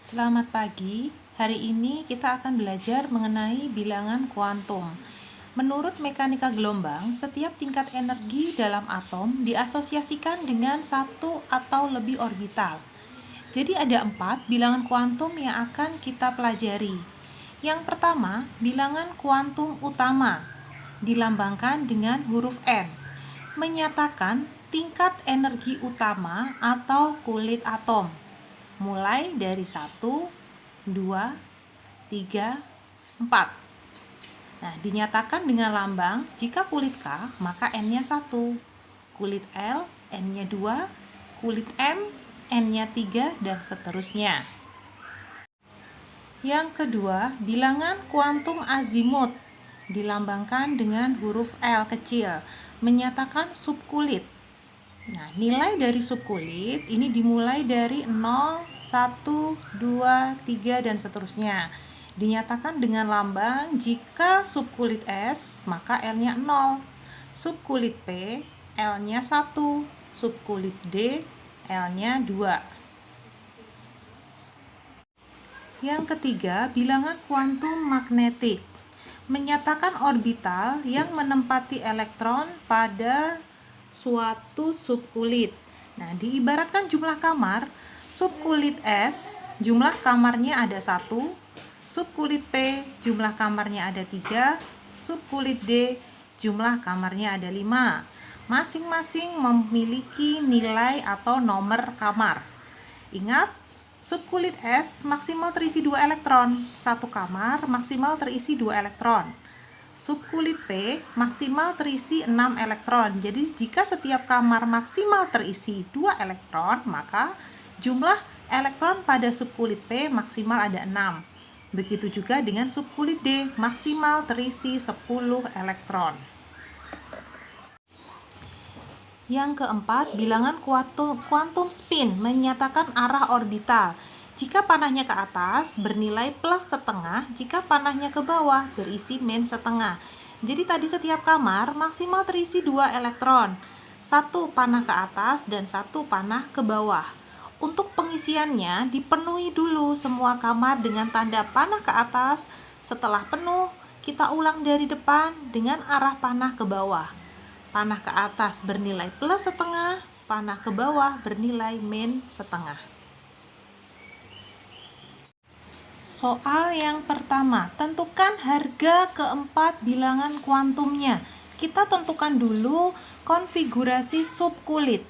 Selamat pagi. Hari ini kita akan belajar mengenai bilangan kuantum. Menurut mekanika gelombang, setiap tingkat energi dalam atom diasosiasikan dengan satu atau lebih orbital. Jadi ada 4 bilangan kuantum yang akan kita pelajari. Yang pertama, bilangan kuantum utama, dilambangkan dengan huruf N, menyatakan tingkat energi utama atau kulit atom mulai dari 1, 2, 3, 4. Nah, dinyatakan dengan lambang jika kulit K maka N-nya 1, kulit L N-nya 2, kulit M N-nya 3, dan seterusnya. Yang kedua, bilangan kuantum azimut dilambangkan dengan huruf L kecil, menyatakan subkulit. Nah, nilai dari subkulit ini dimulai dari 0, 1, 2, 3, dan seterusnya. Dinyatakan dengan lambang jika subkulit S, maka L-nya 0. Subkulit P, L-nya 1. Subkulit D, L-nya 2. Yang ketiga, bilangan kuantum magnetik, menyatakan orbital yang menempati elektron pada suatu subkulit. Nah, diibaratkan jumlah kamar, subkulit S jumlah kamarnya ada 1, subkulit P jumlah kamarnya ada 3, subkulit D jumlah kamarnya ada 5. Masing-masing memiliki nilai atau nomor kamar. Ingat, subkulit S maksimal terisi 2 elektron, satu kamar maksimal terisi 2 elektron. Subkulit P maksimal terisi 6 elektron. Jadi jika setiap kamar maksimal terisi 2 elektron, maka jumlah elektron pada subkulit P maksimal ada 6. Begitu juga dengan subkulit D, maksimal terisi 10 elektron. Yang keempat, bilangan kuantum spin menyatakan arah orbital. Jika panahnya ke atas bernilai plus setengah, jika panahnya ke bawah berisi min setengah. Jadi tadi setiap kamar maksimal terisi 2 elektron, satu panah ke atas dan satu panah ke bawah. Untuk pengisiannya dipenuhi dulu semua kamar dengan tanda panah ke atas. Setelah penuh, kita ulang dari depan dengan arah panah ke bawah. Panah ke atas bernilai plus setengah, panah ke bawah bernilai min setengah. Soal yang pertama, tentukan harga keempat bilangan kuantumnya. Kita tentukan dulu konfigurasi subkulit.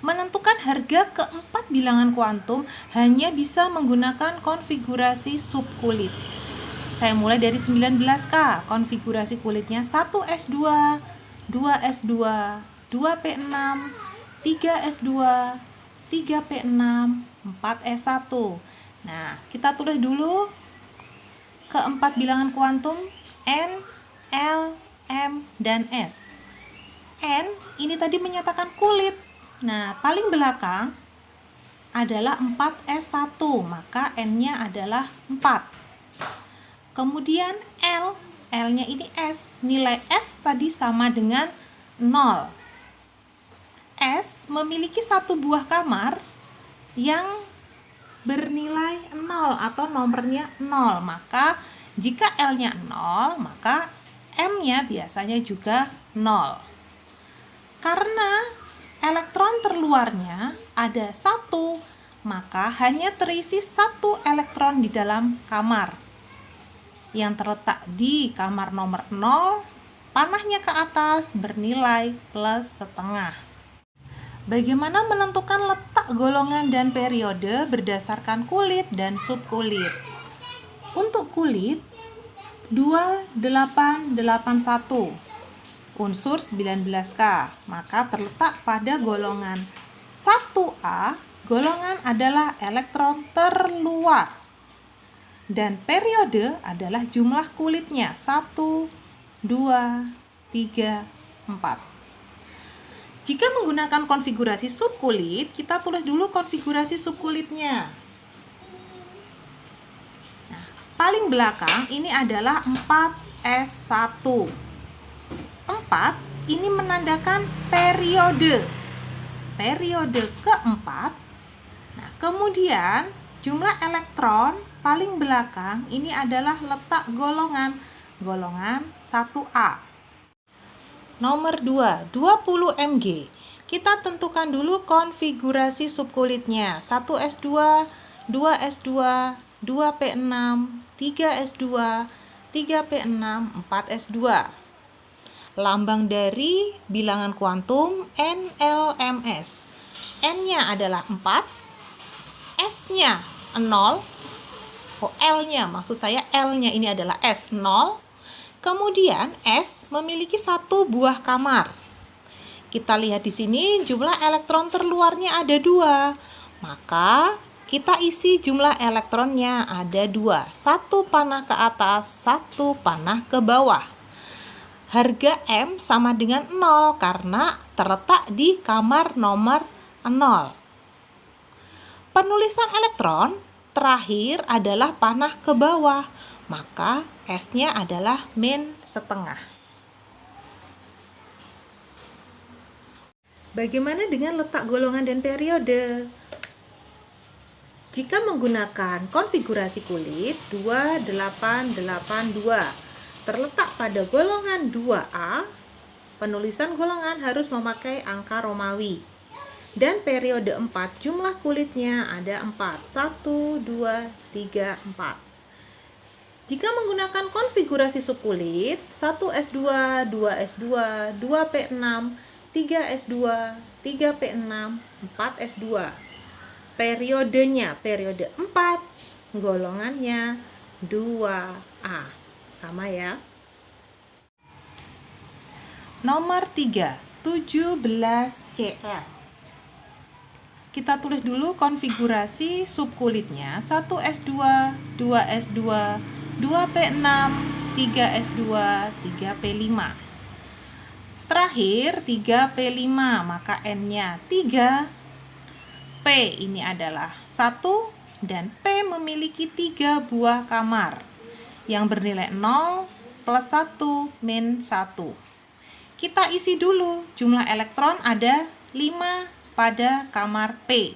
Menentukan harga keempat bilangan kuantum hanya bisa menggunakan konfigurasi subkulit. Saya mulai dari 19K, konfigurasi kulitnya 1S2, 2S2, 2P6, 3S2, 3P6, 4S1. Nah, kita tulis dulu keempat bilangan kuantum N, L, M, dan S. N ini tadi menyatakan kulit. Nah, paling belakang adalah 4S1, maka N-nya adalah 4. Kemudian L, L-nya ini S. Nilai S tadi sama dengan 0. S memiliki satu buah kamar yang bernilai 0 atau nomornya 0. Maka jika L-nya 0, maka M-nya biasanya juga 0. Karena elektron terluarnya ada 1, maka hanya terisi 1 elektron di dalam kamar. Yang terletak di kamar nomor 0, panahnya ke atas bernilai plus setengah. Bagaimana menentukan letak golongan dan periode berdasarkan kulit dan subkulit? Untuk kulit 2881, unsur 19K, maka terletak pada golongan 1A. Golongan adalah elektron terluar dan periode adalah jumlah kulitnya 1, 2, 3, 4. Jika menggunakan konfigurasi subkulit, kita tulis dulu konfigurasi subkulitnya. Nah, paling belakang ini adalah 4S1. 4 ini menandakan periode. Periode keempat. Nah, kemudian Jumlah elektron paling belakang ini adalah letak golongan 1A. Nomor 2, 20 mg. Kita tentukan dulu konfigurasi subkulitnya. 1s2, 2s2, 2p6, 3s2, 3p6, 4s2. Lambang dari bilangan kuantum NLMS. N-nya adalah 4, S-nya 0, L-nya, maksud saya L-nya ini adalah S, 0. Kemudian S memiliki 1 buah kamar. Kita lihat di sini jumlah elektron terluarnya ada 2. Maka kita isi jumlah elektronnya ada 2. 1 panah ke atas, 1 panah ke bawah. Harga M sama dengan 0 karena terletak di kamar nomor 0. Penulisan elektron terakhir adalah panah ke bawah, maka S-nya adalah -1/2. Bagaimana dengan letak golongan dan periode? Jika menggunakan konfigurasi kulit 2882 terletak pada golongan 2A, penulisan golongan harus memakai angka Romawi. Dan periode 4, jumlah kulitnya ada 4. 1, 2, 3, 4. Jika menggunakan konfigurasi subkulit 1s2, 2s2, 2p6, 3s2, 3p6, 4s2. Periodenya, periode 4, golongannya 2A. Sama ya. Nomor 3, 17Cl. Kita tulis dulu konfigurasi subkulitnya. 1s2, 2s2, 2p6, 3s2, 3p5. Terakhir 3p5, maka N-nya 3. P ini adalah 1 dan P memiliki 3 buah kamar yang bernilai 0 plus 1 min 1. Kita isi dulu jumlah elektron ada 5 pada kamar P.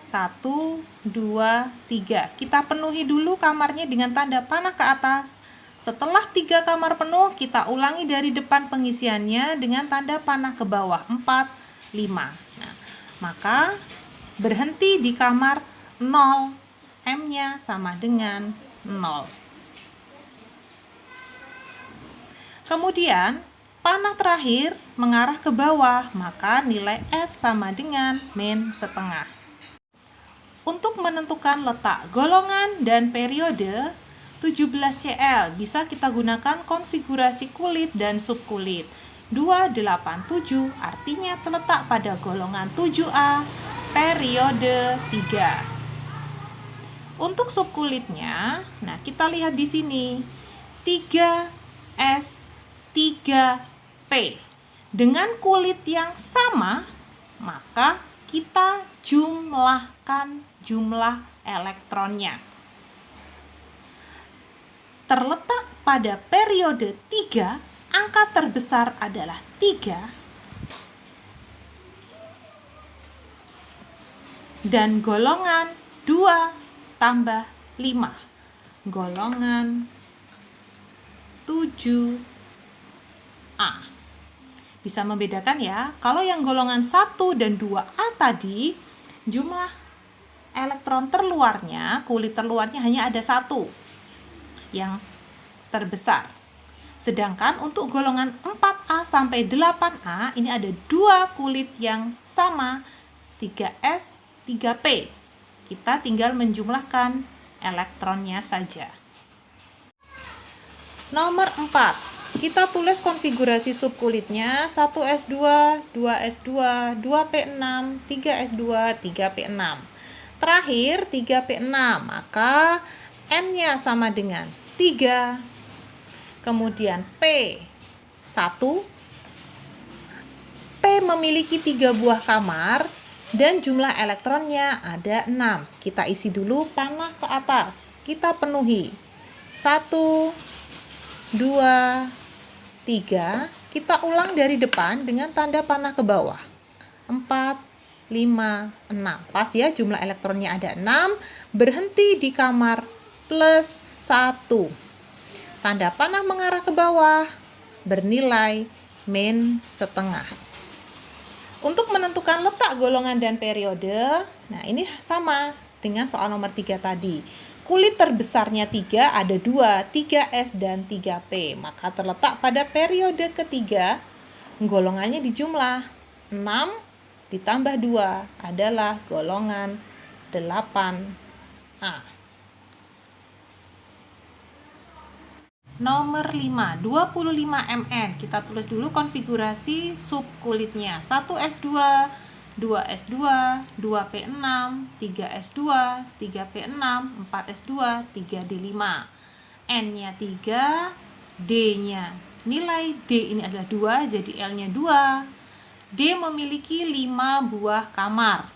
1, 2, 3. Kita penuhi dulu kamarnya dengan tanda panah ke atas. Setelah 3 kamar penuh, kita ulangi dari depan pengisiannya dengan tanda panah ke bawah. 4, 5. Nah, maka berhenti di kamar 0. M-nya sama dengan 0. Kemudian panah terakhir mengarah ke bawah, maka nilai S sama dengan -1/2. Untuk menentukan letak golongan dan periode 17Cl bisa kita gunakan konfigurasi kulit dan subkulit. 287 artinya terletak pada golongan 7A, periode 3. Untuk subkulitnya, nah kita lihat di sini 3S, 3P. Dengan kulit yang sama, maka kita jumlahkan jumlah elektronnya. Terletak pada periode 3, angka terbesar adalah 3 dan golongan 2 tambah 5. Golongan 7A. Bisa membedakan ya, kalau yang golongan 1 dan 2A tadi, jumlah elektron terluarnya, kulit terluarnya hanya ada 1 yang terbesar. Sedangkan untuk golongan 4A sampai 8A, ini ada 2 kulit yang sama, 3S, 3P. Kita tinggal menjumlahkan elektronnya saja. Nomor 4. Kita tulis konfigurasi subkulitnya 1s2, 2s2, 2p6, 3s2, 3p6. Terakhir 3p6, maka N-nya sama dengan 3. Kemudian P1. P memiliki 3 buah kamar dan jumlah elektronnya ada 6. Kita isi dulu panah ke atas. Kita penuhi. 1, 2, 3, kita ulang dari depan dengan tanda panah ke bawah. 4, 5, 6. Pas ya, jumlah elektronnya ada 6, berhenti di kamar plus 1. Tanda panah mengarah ke bawah, bernilai min setengah. Untuk menentukan letak golongan dan periode, nah ini sama dengan soal nomor 3 tadi. Kulit terbesarnya 3 ada 2, 3S dan 3P. Maka terletak pada periode ketiga, golongannya dijumlah. 6 ditambah 2 adalah golongan 8A. Nomor 5, 25 mN. Kita tulis dulu konfigurasi subkulitnya. 1S2, 2S2, 2P6, 3S2, 3P6, 4S2, 3D5. N-nya 3, D-nya. Nilai D ini adalah 2, jadi L-nya 2. D memiliki 5 buah kamar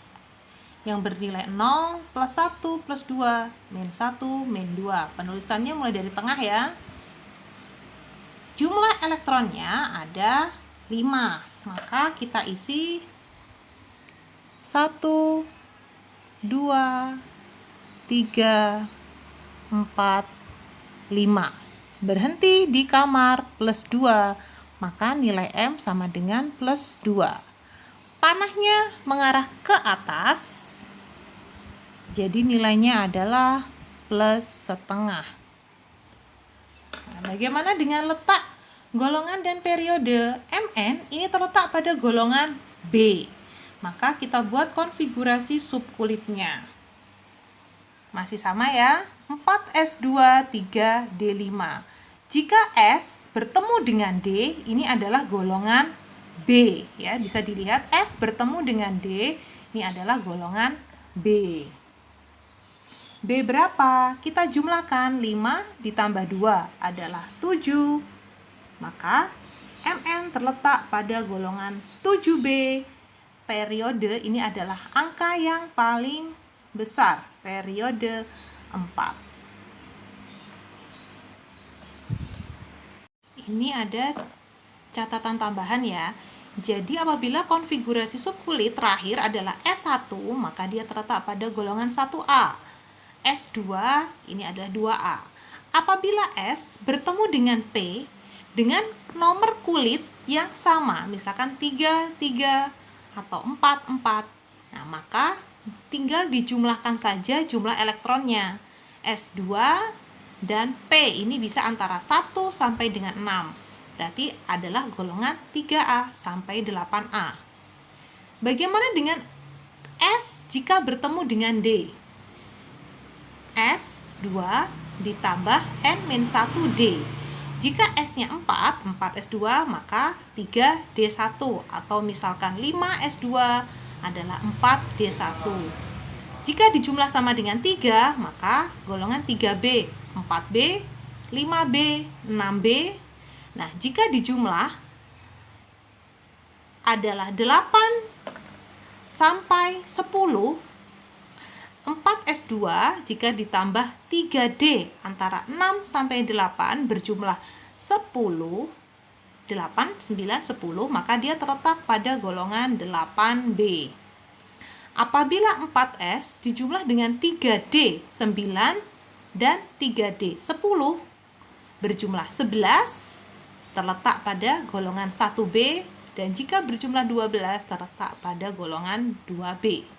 yang bernilai 0, plus 1, plus 2, min 1, min 2. Penulisannya mulai dari tengah ya. Jumlah elektronnya ada 5, maka kita isi 1, 2, 3, 4, 5. Berhenti di kamar plus 2, maka nilai M sama dengan plus 2. Panahnya mengarah ke atas, jadi nilainya adalah plus setengah. Nah, bagaimana dengan letak golongan dan periode? Mn ini terletak pada golongan B. Maka kita buat konfigurasi subkulitnya. Masih sama ya, 4S2, 3D5. Jika S bertemu dengan D, ini adalah golongan B. Ya, bisa dilihat S bertemu dengan D, ini adalah golongan B. B berapa? Kita jumlahkan 5 ditambah 2 adalah 7. Maka Mn terletak pada golongan 7B. Periode ini adalah angka yang paling besar, periode 4. Ini ada catatan tambahan ya. Jadi apabila konfigurasi subkulit terakhir adalah S1, maka dia terletak pada golongan 1A. S2 ini adalah 2A. Apabila S bertemu dengan P dengan nomor kulit yang sama, misalkan 3, 3 atau 4, 4, nah maka tinggal dijumlahkan saja jumlah elektronnya. S2 dan P ini bisa antara 1 sampai dengan 6. Berarti adalah golongan 3A sampai 8A. Bagaimana dengan S jika bertemu dengan D? S2 ditambah N-1D. Jika S-nya 4, 4S2, maka 3D1. Atau misalkan 5S2 adalah 4D1. Jika dijumlah sama dengan 3, maka golongan 3B, 4B, 5B, 6B. Nah, jika dijumlah adalah 8 sampai 10, 4S2 jika ditambah 3D antara 6 sampai 8 berjumlah 10, 8, 9, 10, maka dia terletak pada golongan 8B. Apabila 4S dijumlah dengan 3D 9 dan 3D 10 berjumlah 11, terletak pada golongan 1B, dan jika berjumlah 12 terletak pada golongan 2B.